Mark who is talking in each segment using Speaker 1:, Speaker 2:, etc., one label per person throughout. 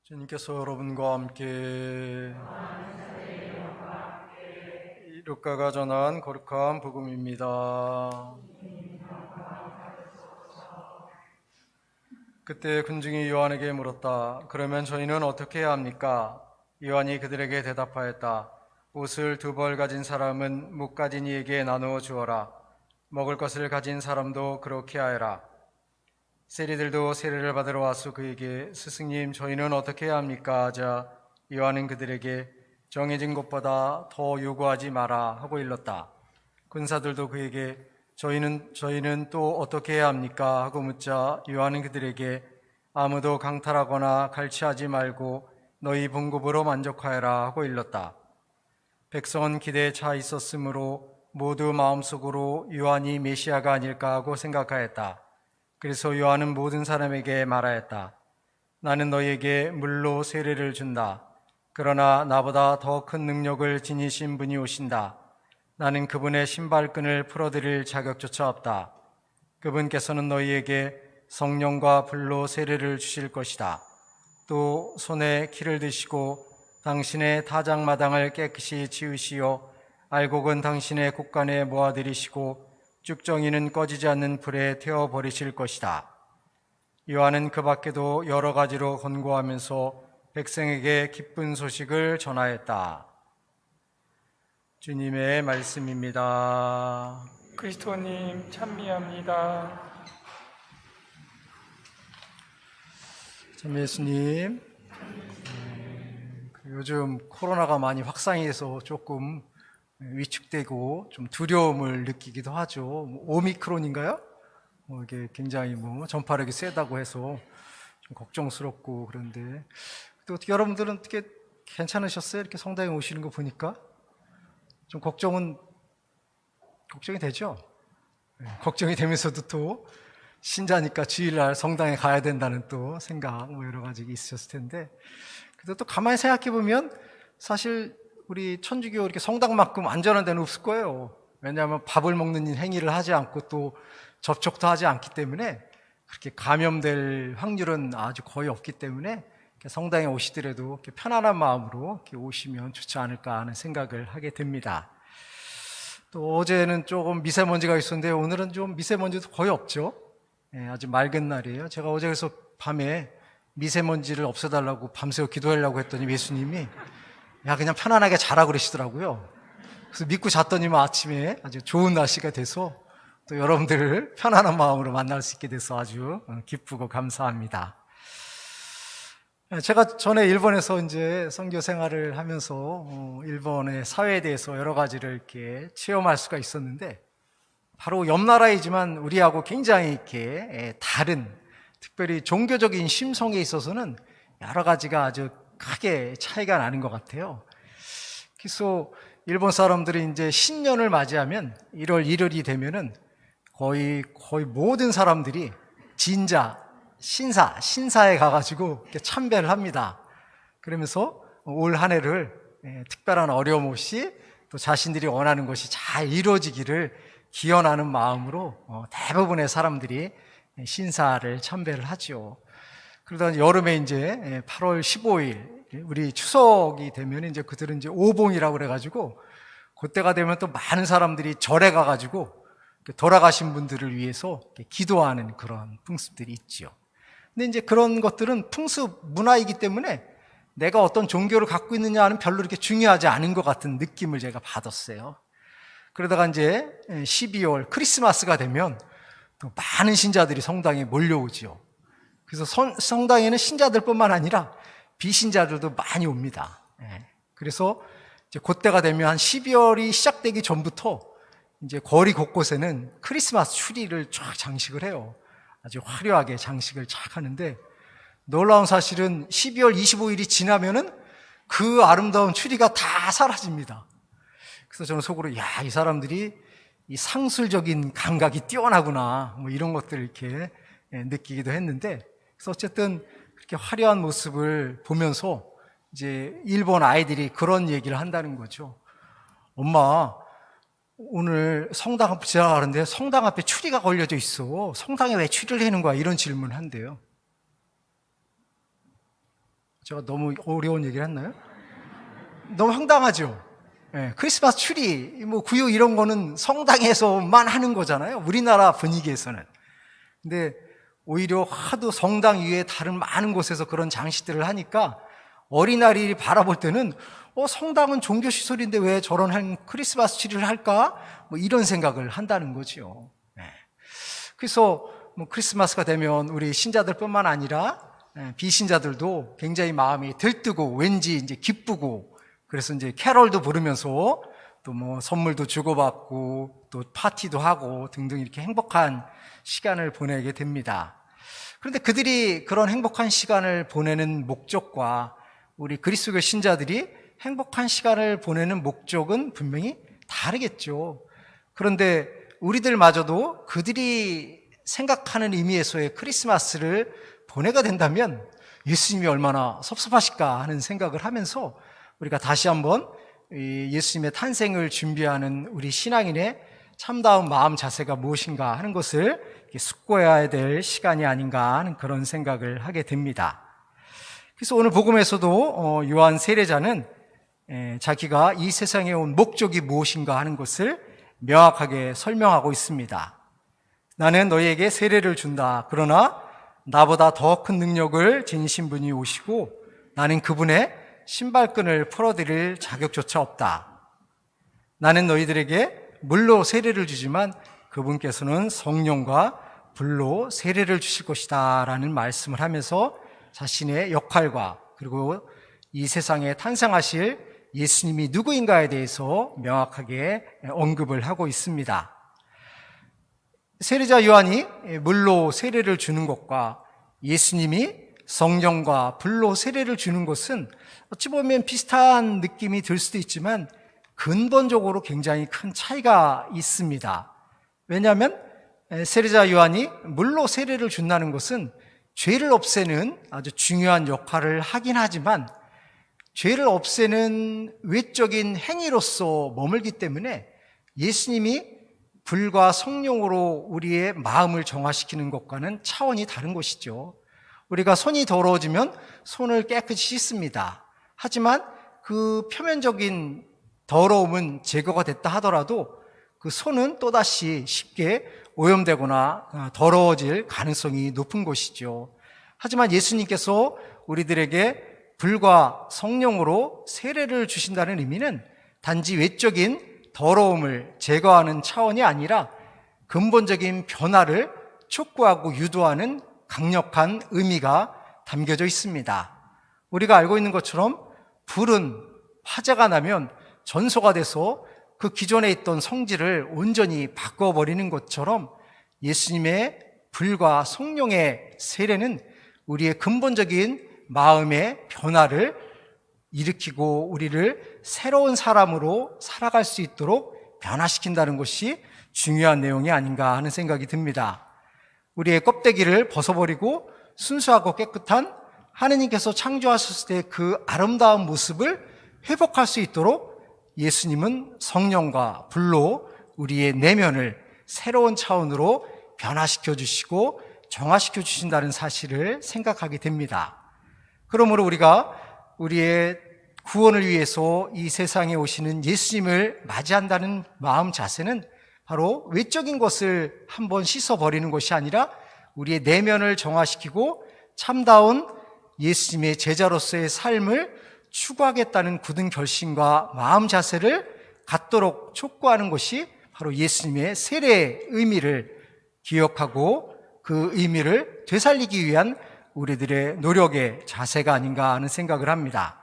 Speaker 1: 주님께서 여러분과 함께 루카가 전한 거룩한 복음입니다. 그때 군중이 요한에게 물었다. 그러면 저희는 어떻게 해야 합니까? 요한이 그들에게 대답하였다. 옷을 2벌 가진 사람은 못 가진 이에게 나누어 주어라. 먹을 것을 가진 사람도 그렇게 하여라. 세리들도 세례를 받으러 와서 그에게 스승님 저희는 어떻게 해야 합니까? 하자 요한은 그들에게 정해진 것보다 더 요구하지 마라 하고 일렀다. 군사들도 그에게 저희는 또 어떻게 해야 합니까? 하고 묻자 요한은 그들에게 아무도 강탈하거나 갈취하지 말고 너희 봉급으로 만족하여라 하고 일렀다. 백성은 기대에 차 있었으므로 모두 마음속으로 요한이 메시아가 아닐까 하고 생각하였다. 그래서 요한은 모든 사람에게 말하였다. 나는 너희에게 물로 세례를 준다. 그러나 나보다 더 큰 능력을 지니신 분이 오신다. 나는 그분의 신발끈을 풀어드릴 자격조차 없다. 그분께서는 너희에게 성령과 불로 세례를 주실 것이다. 또 손에 키를 드시고 당신의 타작마당을 깨끗이 지으시어 알곡은 당신의 곳간에 모아들이시고 쭉정이는 꺼지지 않는 불에 태워버리실 것이다. 요한은 그 밖에도 여러 가지로 권고하면서 백성에게 기쁜 소식을 전하였다. 주님의 말씀입니다.
Speaker 2: 그리스도님 찬미합니다.
Speaker 1: 참 예수님, 요즘 코로나가 많이 확산이 돼서 조금 위축되고 좀 두려움을 느끼기도 하죠. 오미크론인가요? 이게 굉장히 전파력이 세다고 해서 좀 걱정스럽고 그런데 또 어떻게 여러분들은 어떻게 괜찮으셨어요? 이렇게 성당에 오시는 거 보니까 좀 걱정이 되죠. 걱정이 되면서도 또 신자니까 주일날 성당에 가야 된다는 또 생각 여러 가지 있으셨을 텐데 그래도 또 가만히 생각해 보면 사실 우리 천주교 이렇게 성당만큼 안전한 데는 없을 거예요. 왜냐하면 밥을 먹는 행위를 하지 않고 또 접촉도 하지 않기 때문에 그렇게 감염될 확률은 아주 거의 없기 때문에 성당에 오시더라도 이렇게 편안한 마음으로 이렇게 오시면 좋지 않을까 하는 생각을 하게 됩니다. 또 어제는 조금 미세먼지가 있었는데 오늘은 좀 미세먼지도 거의 없죠. 아주 맑은 날이에요. 제가 어제 그래서 밤에 미세먼지를 없애달라고 밤새워 기도하려고 했더니 예수님이 야 그냥 편안하게 자라 그러시더라고요. 그래서 믿고 잤더니만 아침에 아주 좋은 날씨가 돼서 또 여러분들을 편안한 마음으로 만날 수 있게 돼서 아주 기쁘고 감사합니다. 제가 전에 일본에서 이제 선교 생활을 하면서 일본의 사회에 대해서 여러 가지를 이렇게 체험할 수가 있었는데 바로 옆 나라이지만 우리하고 굉장히 이렇게 다른 특별히 종교적인 심성에 있어서는 여러 가지가 아주 크게 차이가 나는 것 같아요. 그래서 일본 사람들이 이제 신년을 맞이하면 1월 1일이 되면은 거의 모든 사람들이 진자, 신사에 가가지고 이렇게 참배를 합니다. 그러면서 올 한 해를 특별한 어려움 없이 또 자신들이 원하는 것이 잘 이루어지기를 기원하는 마음으로 대부분의 사람들이 신사를 참배를 하죠. 그러다 여름에 이제 8월 15일 우리 추석이 되면 이제 그들은 이제 오봉이라고 그래가지고 그때가 되면 또 많은 사람들이 절에 가가지고 돌아가신 분들을 위해서 기도하는 그런 풍습들이 있죠. 근데 이제 그런 것들은 풍습 문화이기 때문에 내가 어떤 종교를 갖고 있느냐는 별로 이렇게 중요하지 않은 것 같은 느낌을 제가 받았어요. 그러다가 이제 12월 크리스마스가 되면 또 많은 신자들이 성당에 몰려오죠. 그래서 성당에는 신자들뿐만 아니라 비신자들도 많이 옵니다. 그래서 이제 그때가 되면 한 12월이 시작되기 전부터 이제 거리 곳곳에는 크리스마스 추리를 쫙 장식을 해요. 아주 화려하게 장식을 쫙 하는데 놀라운 사실은 12월 25일이 지나면은 그 아름다운 추리가 다 사라집니다. 그래서 저는 속으로 이 사람들이 이 상술적인 감각이 뛰어나구나 이런 것들을 이렇게 느끼기도 했는데 그래서 어쨌든 그렇게 화려한 모습을 보면서 이제 일본 아이들이 그런 얘기를 한다는 거죠. 엄마, 오늘 성당 앞에 지나가는데 성당 앞에 추리가 걸려져 있어. 성당에 왜 추리를 해는 거야? 이런 질문을 한대요. 제가 너무 어려운 얘기를 했나요? 너무 황당하죠? 예, 크리스마스 추리, 뭐 구유 이런 거는 성당에서만 하는 거잖아요. 우리나라 분위기에서는. 근데 오히려 하도 성당 위에 다른 많은 곳에서 그런 장식들을 하니까 어린아이들이 바라볼 때는 성당은 종교시설인데 왜 저런 크리스마스 추리를 할까? 뭐 이런 생각을 한다는 거죠. 예. 그래서 뭐 크리스마스가 되면 우리 신자들뿐만 아니라 비신자들도 굉장히 마음이 들뜨고 왠지 이제 기쁘고 그래서 이제 캐럴도 부르면서 또 뭐 선물도 주고받고 또 파티도 하고 등등 이렇게 행복한 시간을 보내게 됩니다. 그런데 그들이 그런 행복한 시간을 보내는 목적과 우리 그리스도교 신자들이 행복한 시간을 보내는 목적은 분명히 다르겠죠. 그런데 우리들마저도 그들이 생각하는 의미에서의 크리스마스를 보내게 된다면 예수님이 얼마나 섭섭하실까 하는 생각을 하면서 우리가 다시 한번 예수님의 탄생을 준비하는 우리 신앙인의 참다운 마음 자세가 무엇인가 하는 것을 숙고해야 될 시간이 아닌가 하는 그런 생각을 하게 됩니다. 그래서 오늘 복음에서도 요한 세례자는 자기가 이 세상에 온 목적이 무엇인가 하는 것을 명확하게 설명하고 있습니다. 나는 너희에게 세례를 준다. 그러나 나보다 더 큰 능력을 지니신 분이 오시고 나는 그분의 신발끈을 풀어드릴 자격조차 없다. 나는 너희들에게 물로 세례를 주지만 그분께서는 성령과 불로 세례를 주실 것이다 라는 말씀을 하면서 자신의 역할과 그리고 이 세상에 탄생하실 예수님이 누구인가에 대해서 명확하게 언급을 하고 있습니다. 세례자 요한이 물로 세례를 주는 것과 예수님이 성령과 불로 세례를 주는 것은 어찌 보면 비슷한 느낌이 들 수도 있지만 근본적으로 굉장히 큰 차이가 있습니다. 왜냐하면 세례자 요한이 물로 세례를 준다는 것은 죄를 없애는 아주 중요한 역할을 하긴 하지만 죄를 없애는 외적인 행위로서 머물기 때문에 예수님이 불과 성령으로 우리의 마음을 정화시키는 것과는 차원이 다른 것이죠. 우리가 손이 더러워지면 손을 깨끗이 씻습니다. 하지만 그 표면적인 더러움은 제거가 됐다 하더라도 그 손은 또다시 쉽게 오염되거나 더러워질 가능성이 높은 것이죠. 하지만 예수님께서 우리들에게 불과 성령으로 세례를 주신다는 의미는 단지 외적인 더러움을 제거하는 차원이 아니라 근본적인 변화를 촉구하고 유도하는 강력한 의미가 담겨져 있습니다. 우리가 알고 있는 것처럼 불은 화재가 나면 전소가 돼서 그 기존에 있던 성질을 온전히 바꿔버리는 것처럼 예수님의 불과 성령의 세례는 우리의 근본적인 마음의 변화를 일으키고 우리를 새로운 사람으로 살아갈 수 있도록 변화시킨다는 것이 중요한 내용이 아닌가 하는 생각이 듭니다. 우리의 껍데기를 벗어버리고 순수하고 깨끗한 하느님께서 창조하셨을 때 그 아름다운 모습을 회복할 수 있도록 예수님은 성령과 불로 우리의 내면을 새로운 차원으로 변화시켜 주시고 정화시켜 주신다는 사실을 생각하게 됩니다. 그러므로 우리가 우리의 구원을 위해서 이 세상에 오시는 예수님을 맞이한다는 마음 자세는 바로 외적인 것을 한번 씻어버리는 것이 아니라 우리의 내면을 정화시키고 참다운 예수님의 제자로서의 삶을 추구하겠다는 굳은 결심과 마음 자세를 갖도록 촉구하는 것이 바로 예수님의 세례의 의미를 기억하고 그 의미를 되살리기 위한 우리들의 노력의 자세가 아닌가 하는 생각을 합니다.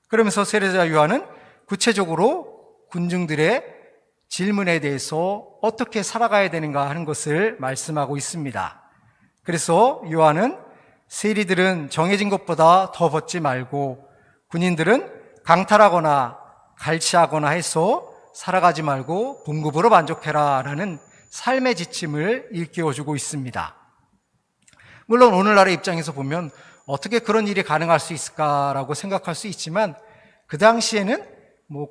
Speaker 1: 그러면서 세례자 요한은 구체적으로 군중들의 질문에 대해서 어떻게 살아가야 되는가 하는 것을 말씀하고 있습니다. 그래서 요한은 세리들은 정해진 것보다 더 벗지 말고 군인들은 강탈하거나 갈취하거나 해서 살아가지 말고 봉급으로 만족해라 라는 삶의 지침을 일깨워주고 있습니다. 물론 오늘날의 입장에서 보면 어떻게 그런 일이 가능할 수 있을까라고 생각할 수 있지만 그 당시에는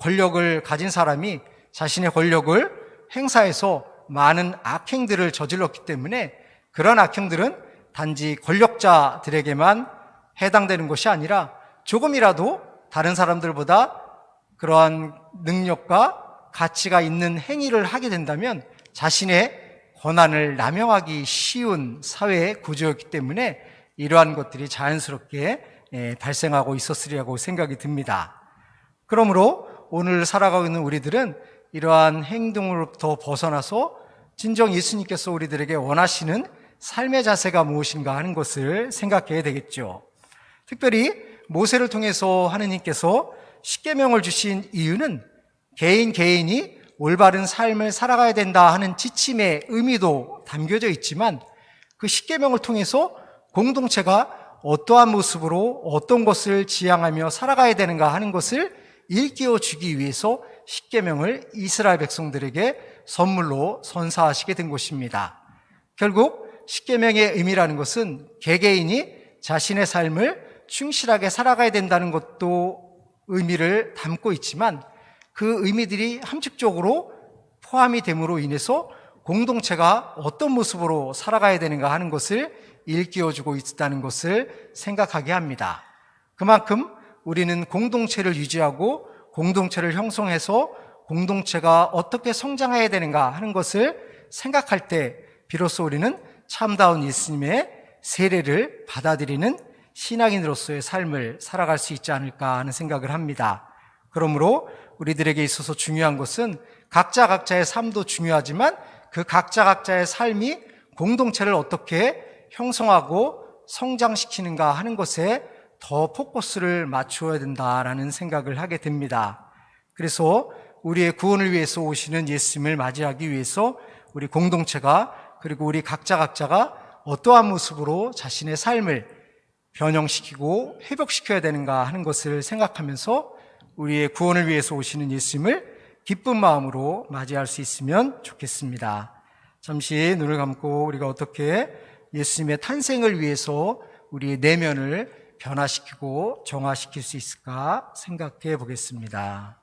Speaker 1: 권력을 가진 사람이 자신의 권력을 행사해서 많은 악행들을 저질렀기 때문에 그런 악행들은 단지 권력자들에게만 해당되는 것이 아니라 조금이라도 다른 사람들보다 그러한 능력과 가치가 있는 행위를 하게 된다면 자신의 권한을 남용하기 쉬운 사회 구조였기 때문에 이러한 것들이 자연스럽게 발생하고 있었으리라고 생각이 듭니다. 그러므로 오늘 살아가고 있는 우리들은 이러한 행동으로부터 벗어나서 진정 예수님께서 우리들에게 원하시는 삶의 자세가 무엇인가 하는 것을 생각해야 되겠죠. 특별히 모세를 통해서 하느님께서 십계명을 주신 이유는 개인이 올바른 삶을 살아가야 된다 하는 지침의 의미도 담겨져 있지만 그 십계명을 통해서 공동체가 어떠한 모습으로 어떤 것을 지향하며 살아가야 되는가 하는 것을 일깨워 주기 위해서 십계명을 이스라엘 백성들에게 선물로 선사하시게 된 것입니다. 결국 십계명의 의미라는 것은 개개인이 자신의 삶을 충실하게 살아가야 된다는 것도 의미를 담고 있지만 그 의미들이 함축적으로 포함이 됨으로 인해서 공동체가 어떤 모습으로 살아가야 되는가 하는 것을 일깨워주고 있다는 것을 생각하게 합니다. 그만큼 우리는 공동체를 유지하고 공동체를 형성해서 공동체가 어떻게 성장해야 되는가 하는 것을 생각할 때 비로소 우리는 참다운 예수님의 세례를 받아들이는 신앙인으로서의 삶을 살아갈 수 있지 않을까 하는 생각을 합니다. 그러므로 우리들에게 있어서 중요한 것은 각자의 삶도 중요하지만 그 각자의 삶이 공동체를 어떻게 형성하고 성장시키는가 하는 것에 더 포커스를 맞추어야 된다라는 생각을 하게 됩니다. 그래서 우리의 구원을 위해서 오시는 예수님을 맞이하기 위해서 우리 공동체가 그리고 우리 각자가 어떠한 모습으로 자신의 삶을 변형시키고 회복시켜야 되는가 하는 것을 생각하면서 우리의 구원을 위해서 오시는 예수님을 기쁜 마음으로 맞이할 수 있으면 좋겠습니다. 잠시 눈을 감고 우리가 어떻게 예수님의 탄생을 위해서 우리의 내면을 변화시키고 정화시킬 수 있을까 생각해 보겠습니다.